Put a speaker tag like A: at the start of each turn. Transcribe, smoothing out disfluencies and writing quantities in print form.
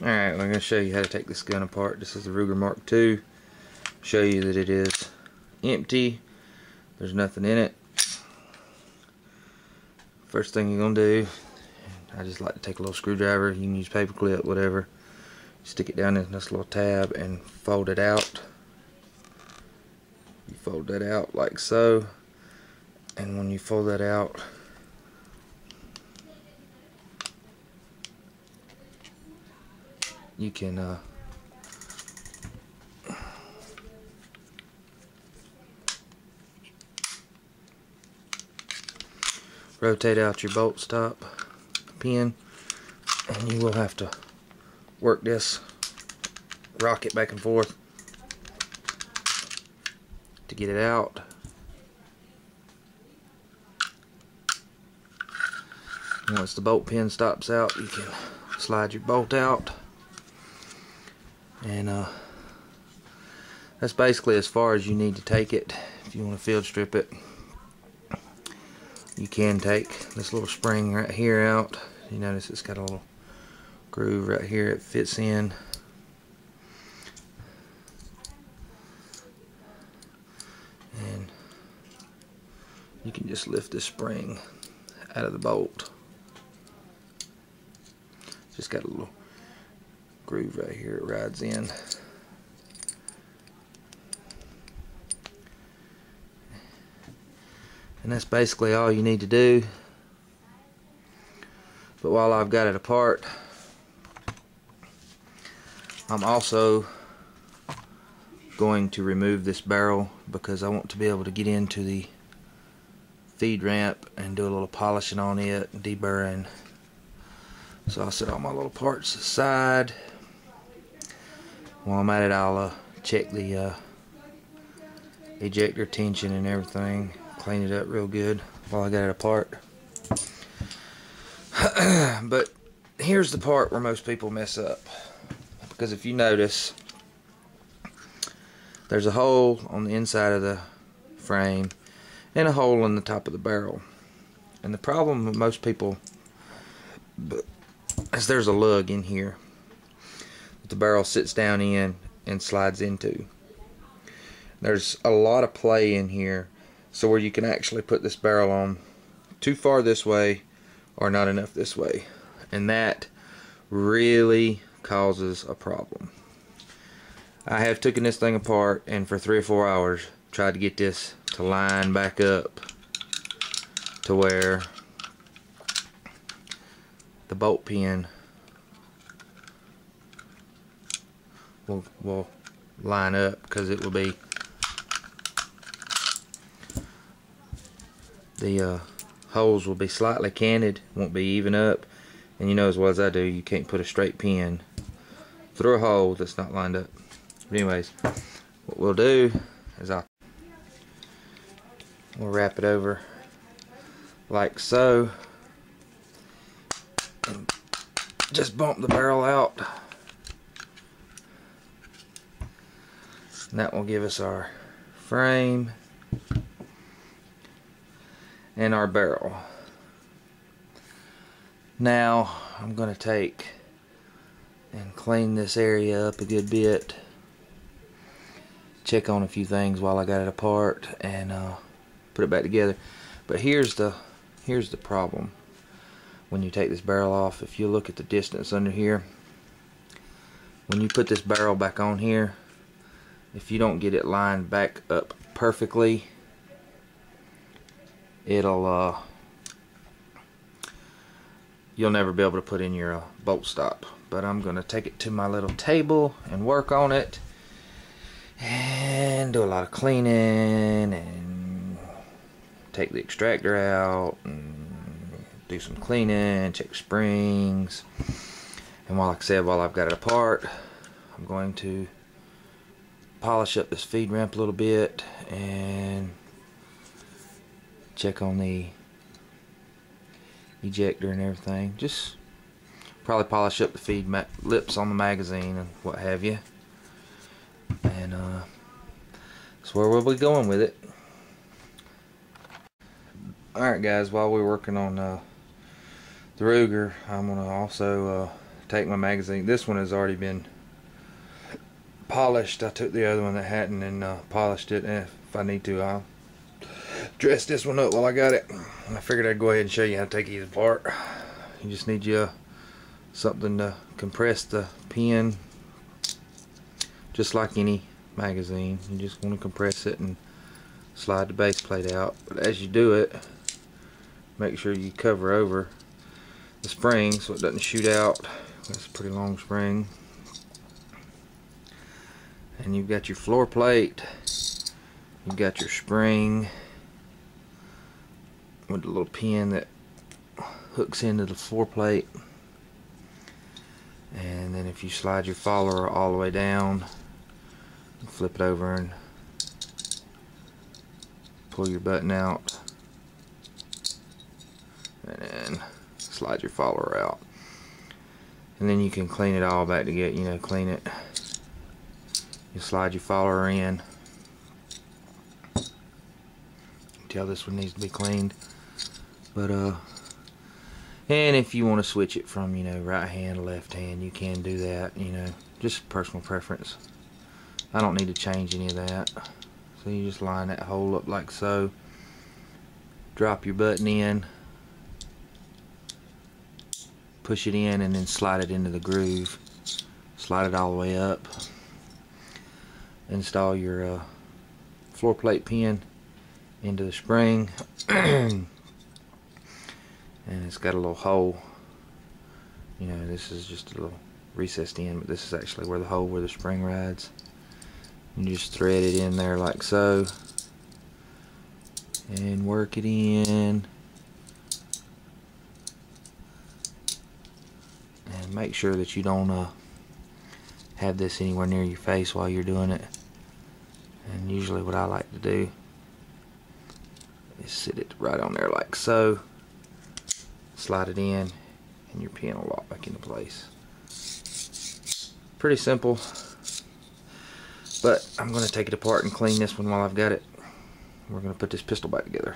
A: Alright, I'm going to show you how to take this gun apart. This is the Ruger Mark II. Show you that it is empty. There's nothing in it. First thing you're going to do, I just like to take a little screwdriver. You can use paper clip, whatever. Stick it down in this little tab and fold it out. You fold that out like so. And when you fold that out, you can rotate out your bolt stop pin, and you will have to work this, rock it back and forth to get it out. Once the bolt pin stops out, you can slide your bolt out, and that's basically as far as you need to take it. If you want to field strip it, you can take this little spring right here out. You notice it's got a little groove right here it fits in. And you can just lift this spring out of the bolt. Just got a little groove right here it rides in. And that's basically all you need to do. But while I've got it apart, I'm also going to remove this barrel because I want to be able to get into the feed ramp and do a little polishing on it and deburring. So I'll set all my little parts aside. While I'm at it, I'll check the ejector tension and everything, clean it up real good while I got it apart. But here's the part where most people mess up, because if you notice, there's a hole on the inside of the frame and a hole in the top of the barrel. And the problem with most people is there's a lug in here that the barrel sits down in and slides into. There's a lot of play in here, so where you can actually put this barrel on too far this way or not enough this way, and that really causes a problem. I have taken this thing apart and for 3 or 4 hours tried to get this to line back up to where the bolt pin will line up, because it will be the holes will be slightly canted, won't be even up, and you know as well as I do, you can't put a straight pin through a hole that's not lined up. But anyways, what we'll do is we'll wrap it over like so and just bump the barrel out, and that will give us our frame and our barrel. Now I'm going to take and clean this area up a good bit, check on a few things while I got it apart, and put it back together. But here's the problem when you take this barrel off. If you look at the distance under here, when you put this barrel back on here, if you don't get it lined back up perfectly, it'll you'll never be able to put in your bolt stop. But I'm gonna take it to my little table and work on it and do a lot of cleaning and take the extractor out and do some cleaning, check springs. And like I said, while I've got it apart, I'm going to polish up this feed ramp a little bit and check on the ejector and everything. Just probably polish up the feed lips on the magazine and what have you. And that's where we'll be going with it. Alright guys, while we're working on the Ruger, I'm going to also take my magazine. This one has already been polished. I took the other one that hadn't and polished it, and if I need to, I'll dress this one up while I got it. I figured I'd go ahead and show you how to take these apart. You just need something to compress the pen, just like any magazine. You just want to compress it and slide the base plate out. But as you do it, make sure you cover over the spring so it doesn't shoot out. That's a pretty long spring. And you've got your floor plate, you've got your spring with the little pin that hooks into the floor plate. And then if you slide your follower all the way down, flip it over and pull your button out, and then slide your follower out, and then you can clean it all back together. Clean it. You slide your follower in. You can tell this one needs to be cleaned, but and if you want to switch it from right hand to left hand, you can do that. Just personal preference. I don't need to change any of that. So you just line that hole up like so, drop your button in, push it in, and then slide it into the groove. Slide it all the way up. Install your floor plate pin into the spring, and it's got a little hole. This is just a little recessed in, but this is actually where the spring rides. You just thread it in there like so and work it in, and make sure that you don't have this anywhere near your face while you're doing it. And usually what I like to do is sit it right on there like so, slide it in, and your pin will lock back into place. Pretty simple. But I'm going to take it apart and clean this one while I've got it. We're going to put this pistol back together.